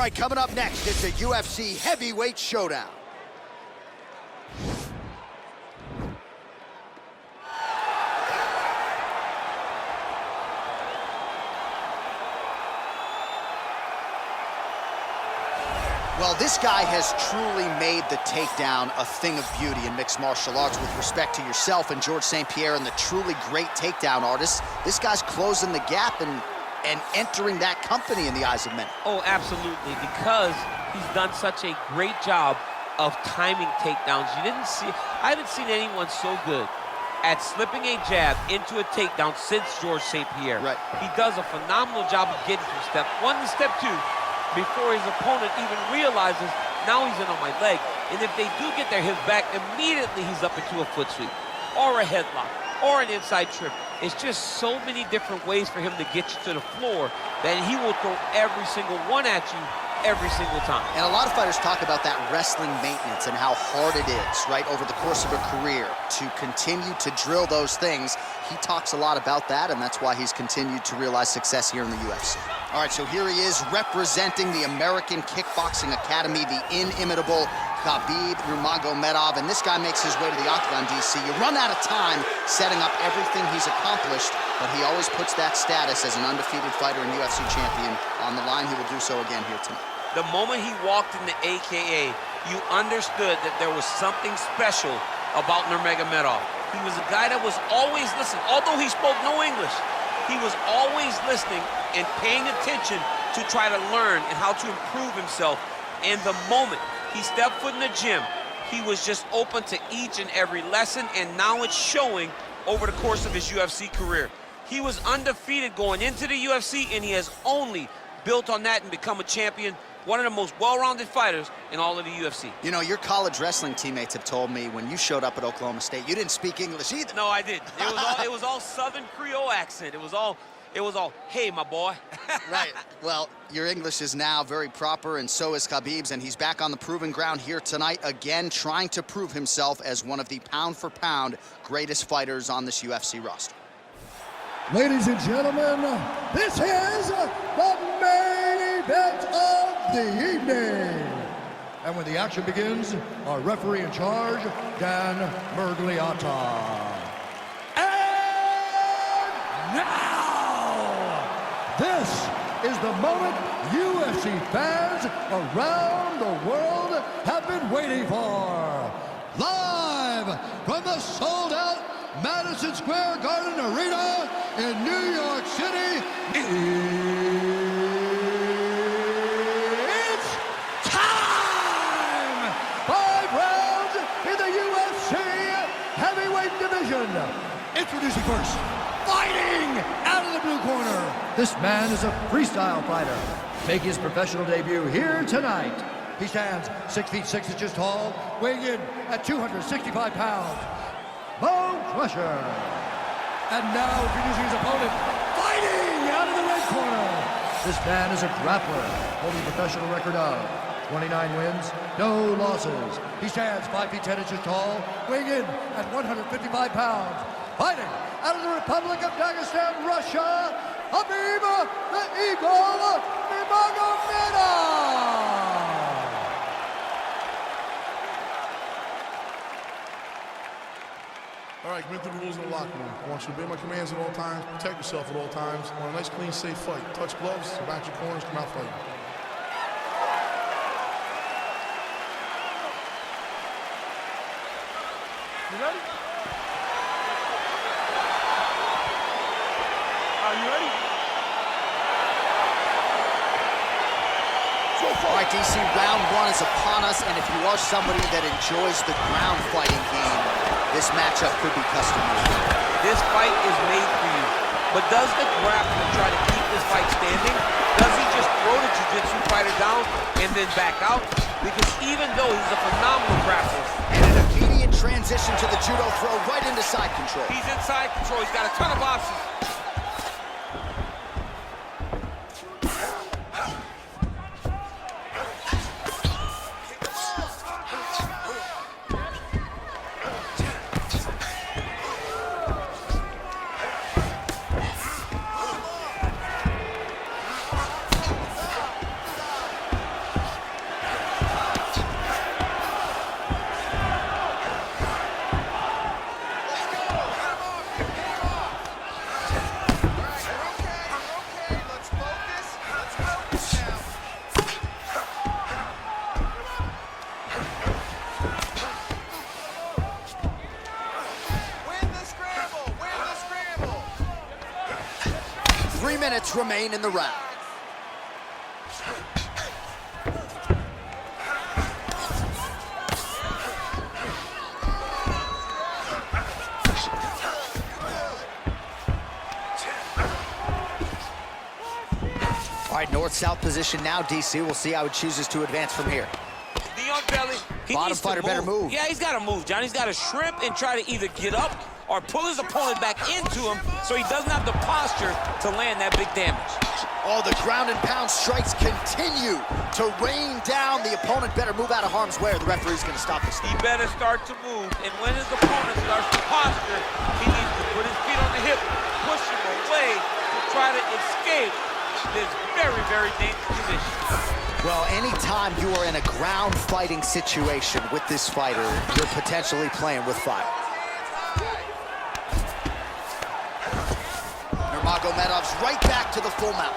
right, coming up next, it's a UFC heavyweight showdown. Well, this guy has truly made the takedown a thing of beauty in mixed martial arts. With respect to yourself and George St. Pierre and the truly great takedown artists, this guy's closing the gap and entering that company in the eyes of many. Oh, absolutely, because he's done such a great job of timing takedowns. I haven't seen anyone so good at slipping a jab into a takedown since George St. Pierre. Right. He does a phenomenal job of getting from step one to step two before his opponent even realizes, now he's in on my leg. And if they do get their hips back, immediately he's up into a foot sweep or a headlock or an inside trip. It's just so many different ways for him to get you to the floor that he will throw every single one at you every single time. And a lot of fighters talk about that wrestling maintenance and how hard it is, right, over the course of a career to continue to drill those things. He talks a lot about that, and that's why he's continued to realize success here in the UFC. All right, so here he is representing the American Kickboxing Academy, the inimitable Khabib Nurmagomedov, and this guy makes his way to the Octagon, DC. You run out of time setting up everything he's accomplished, but he always puts that status as an undefeated fighter and UFC champion on the line. He will do so again here tonight. The moment he walked in the AKA, you understood that there was something special about Nurmagomedov. He was a guy that was always listening. Although he spoke no English, he was always listening and paying attention to try to learn and how to improve himself. And the moment he stepped foot in the gym, he was just open to each and every lesson, and now it's showing over the course of his UFC career. He was undefeated going into the UFC, and he has only built on that and become a champion, one of the most well-rounded fighters in all of the UFC. You know, your college wrestling teammates have told me when you showed up at Oklahoma State, you didn't speak English either. No, I didn't. It was all Southern Creole accent. It was all, hey, my boy. Right. Well, your English is now very proper, and so is Khabib's, and he's back on the proving ground here tonight, again, trying to prove himself as one of the pound-for-pound greatest fighters on this UFC roster. Ladies and gentlemen, this is the main event of the evening. And when the action begins, our referee in charge, Dan Mergliata. And now, this is the moment UFC fans around the world have been waiting for. Live from the sold-out Madison Square Garden Arena in New York City, it's time! 5 rounds in the UFC heavyweight division. Introducing first, fighting out of the blue corner. This man is a freestyle fighter, making his professional debut here tonight. He stands 6 feet 6 inches tall, weighing in at 265 pounds. Bone crusher. And now introducing his opponent, fighting out of the red corner. This man is a grappler, holding a professional record of 29 wins, no losses. He stands 5 feet 10 inches tall, weighing in at 155 pounds. Fighting out of the Republic of Dagestan, Russia, Khabib the Eagle Nurmagomedov. All right, commit to the rules in the locker room. I want you to obey my commands at all times, protect yourself at all times. I want a nice, clean, safe fight. Touch gloves, back your corners, come out fighting. You ready? Are you ready? All right, DC, round 1 is upon us, and if you are somebody that enjoys the ground fighting game, this matchup could be custom-made. This fight is made for you. But does the grappler try to keep this fight standing? Does he just throw the jiu-jitsu fighter down and then back out? Because even though he's a phenomenal grappler, And an immediate transition to the judo throw right into side control. he's inside control. He's got a ton of options. minutes remain in the round. All right, north-south position now, DC. We'll see how he chooses to advance from here. Knee on belly. Bottom fighter better move. Yeah, he's got to move, John. He's got to shrimp and try to either get up or pull his opponent back into him so he doesn't have the posture to land that big damage. Oh, the ground and pound strikes continue to rain down. The opponent better move out of harm's way or the referee's going to stop this thing. He better start to move, and when his opponent starts to posture, he needs to put his feet on the hip, push him away to try to escape this very, very dangerous position. Well, anytime you are in a ground fighting situation with this fighter, you're potentially playing with fire. Nurmagomedov's right back to the full mount.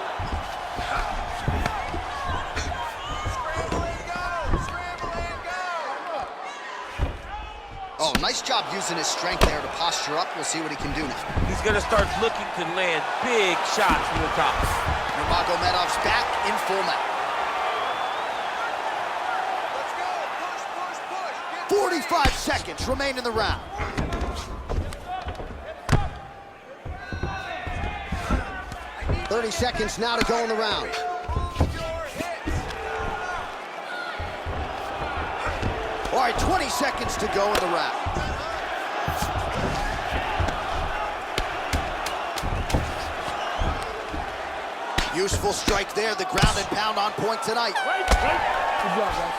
Oh, nice job using his strength there to posture up. We'll see what he can do now. He's going to start looking to land big shots from the top. Nurmagomedov's back in full mount. 45 seconds remain in the round. "30 seconds now to go in the round. All right, 20 seconds to go in the round. Useful strike there, the ground and pound on point tonight. Good job, guys.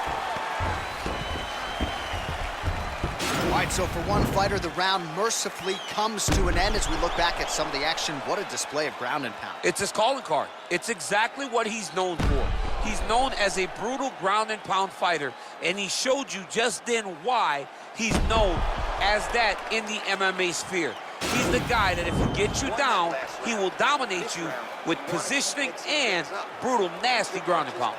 All right, so for one fighter, the round mercifully comes to an end as we look back at some of the action. What a display of ground and pound. It's his calling card. It's exactly what he's known for. He's known as a brutal ground and pound fighter, and he showed you just then why he's known as that in the MMA sphere. He's the guy that if he gets you down, he will dominate you with positioning and brutal, nasty ground and pound.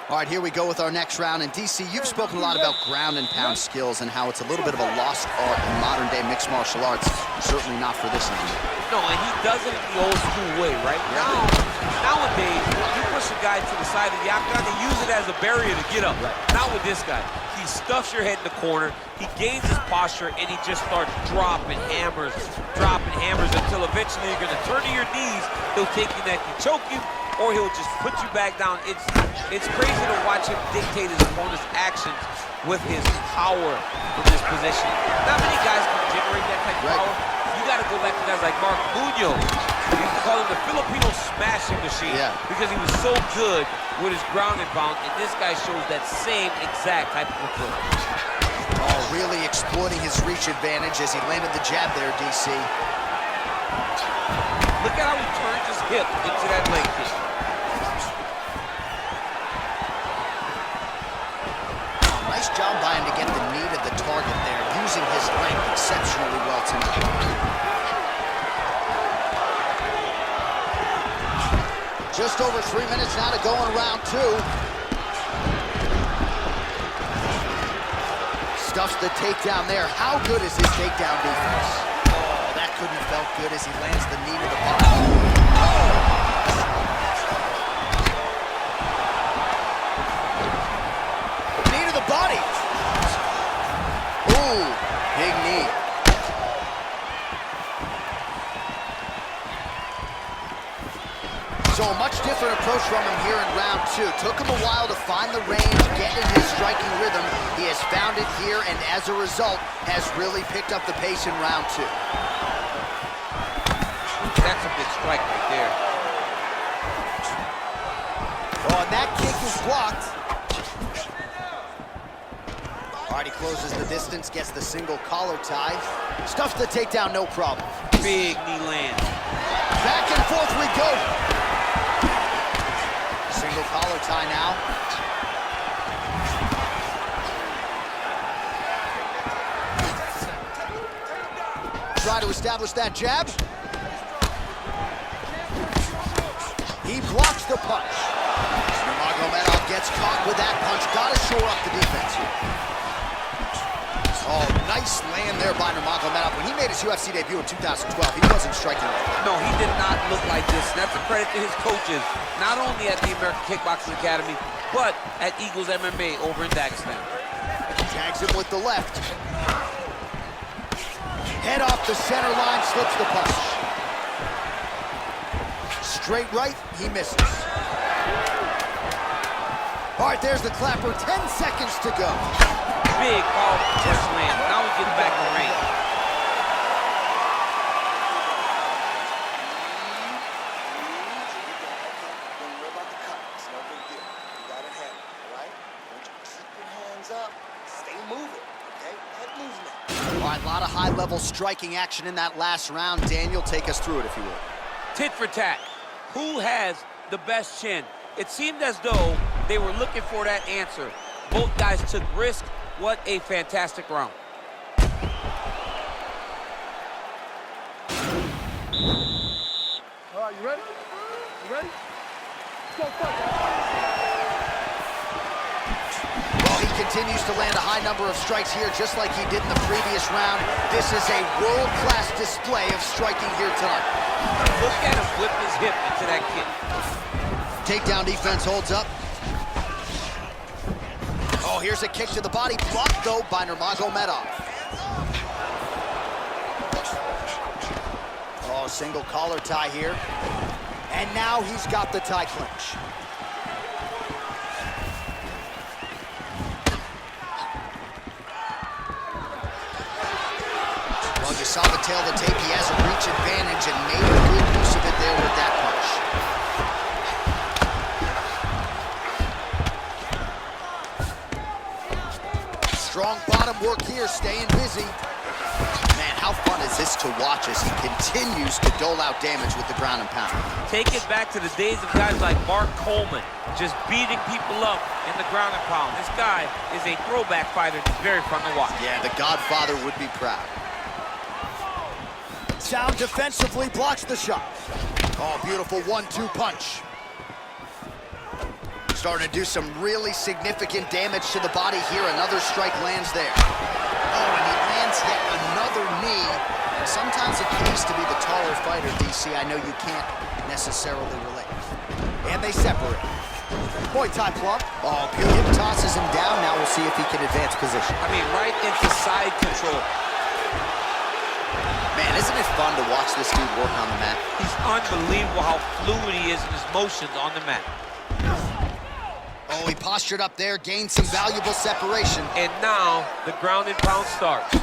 All right, here we go with our next round. And DC, you've spoken a lot about ground and pound skills and how it's a little bit of a lost art in modern-day mixed martial arts. Certainly not for this one. No, and he does it the old school way, right? Nowadays, you push a guy to the side of the octagon, they use it as a barrier to get up. Not with this guy. He stuffs your head in the corner, he gains his posture, and he just starts dropping hammers until eventually you're going to turn to your knees. He'll take you neck and choke you, or he'll just put you back down. It's crazy to watch him dictate his opponent's actions with his power from this position. Not many guys can generate that type of power. You got to go back to guys like Mark Munoz. You can call him the Filipino smashing machine because he was so good with his ground and pound, and this guy shows that same exact type of approach. Oh, really exploiting his reach advantage as he landed the jab there, DC. Look at how he turns his hip into that leg kick. Nice job by him to get the knee to the target there, using his length exceptionally well tonight. Just over 3 minutes now to go in round two. Stuffs the takedown there. How good is his takedown defense? Oh, that couldn't have felt good as he lands the knee to the body. Body. Ooh, big knee. So a much different approach from him here in round two. Took him a while to find the range, get in his striking rhythm. He has found it here, and as a result, has really picked up the pace in round two. That's a big strike right there. Oh, and that kick is blocked. All right, he closes the distance, gets the single collar tie. Stuffs the takedown, no problem. Big knee land. Back and forth we go. Single collar tie now. Try to establish that jab. He blocks the punch. Nurmagomedov gets caught with that punch. Got to shore up the defense here. Oh, nice Nice land there by Nurmagomedov. When he made his UFC debut in 2012, he wasn't striking like that. No, he did not look like this. That's a credit to his coaches, not only at the American Kickboxing Academy, but at Eagles MMA over in Dagestan. Tags him with the left. Head off the center line, slips the punch. Straight right, he misses. All right, there's the clapper, 10 seconds to go. Big, powerful punch land. Now we get back in the ring. All right, a lot of high-level striking action in that last round. Daniel, take us through it, if you will. Tit for tat. Who has the best chin? It seemed as though they were looking for that answer. Both guys took risk. What a fantastic round. All right, you ready? You ready? Let's go fight. Well, he continues to land a high number of strikes here, just like he did in the previous round. This is a world-class display of striking here tonight. Look at him whip his hip into that kick. Takedown defense holds up. Oh, here's a kick to the body, blocked though by Nurmagomedov. Oh, single collar tie here. And now he's got the tie clinch. Well, you saw the tail of the tape. He has a reach advantage and made good use of it there with that punch. Strong bottom work here, staying busy. Man, how fun is this to watch as he continues to dole out damage with the ground and pound. Take it back to the days of guys like Mark Coleman, just beating people up in the ground and pound. This guy is a throwback fighter that's very fun to watch. Yeah, the Godfather would be proud. Sound defensively blocks the shot. Oh, beautiful 1-2 punch. Starting to do some really significant damage to the body here. Another strike lands there. Oh, and he lands yet another knee. And sometimes it pays to be the taller fighter, DC. I know you can't necessarily relate. And they separate. Muay Thai plump. Oh, good. Hip tosses him down. Now we'll see if he can advance position. I mean, right into side control. Man, isn't it fun to watch this dude work on the mat? He's unbelievable how fluid he is in his motions on the mat. Oh, he postured up there, gained some valuable separation. And now, the ground and pound starts.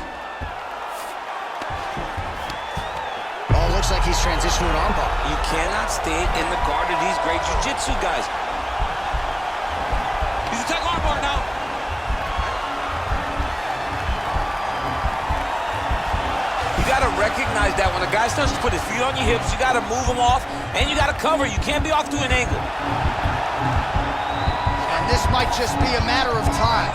Oh, looks like he's transitioning an armbar. You cannot stay in the guard of these great jiu-jitsu guys. He's attacking armbar now. You gotta recognize that when a guy starts to put his feet on your hips, you gotta move him off, and you gotta cover. You can't be off to an angle. This might just be a matter of time.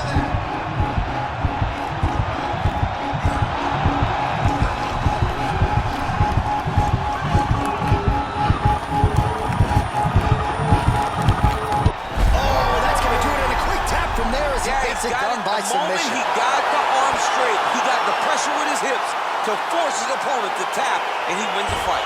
Oh, that's going to do it in a quick tap from there as he gets it done by submission. The moment he got the arm straight, he got the pressure with his hips to force his opponent to tap, and he wins the fight.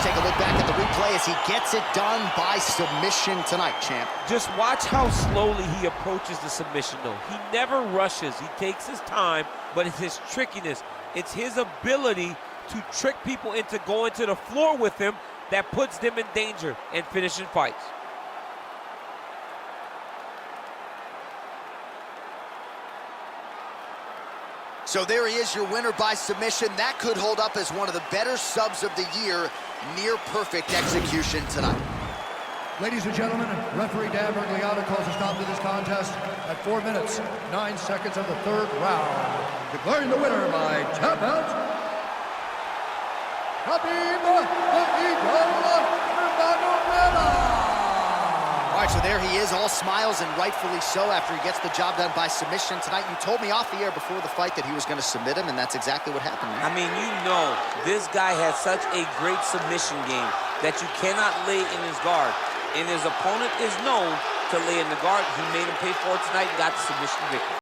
Take a look back at the replay as he gets it done by submission tonight, champ. Just watch how slowly he approaches the submission, though. He never rushes. He takes his time, but it's his trickiness. It's his ability to trick people into going to the floor with him that puts them in danger and finishing fights. So there he is, your winner by submission. That could hold up as one of the better subs of the year. Near perfect execution tonight. Ladies and gentlemen, referee Dan Bergliata calls a stop to this contest at 4 minutes, 9 seconds of the third round. Declaring the winner by tap out, Khabib Nurmagomedov. All All right, so there he is, all smiles, and rightfully so after he gets the job done by submission tonight. You told me off the air before the fight that he was going to submit him, and that's exactly what happened. I mean, you know, this guy has such a great submission game that you cannot lay in his guard. And his opponent is known to lay in the guard. He made him pay for it tonight and got the submission victory.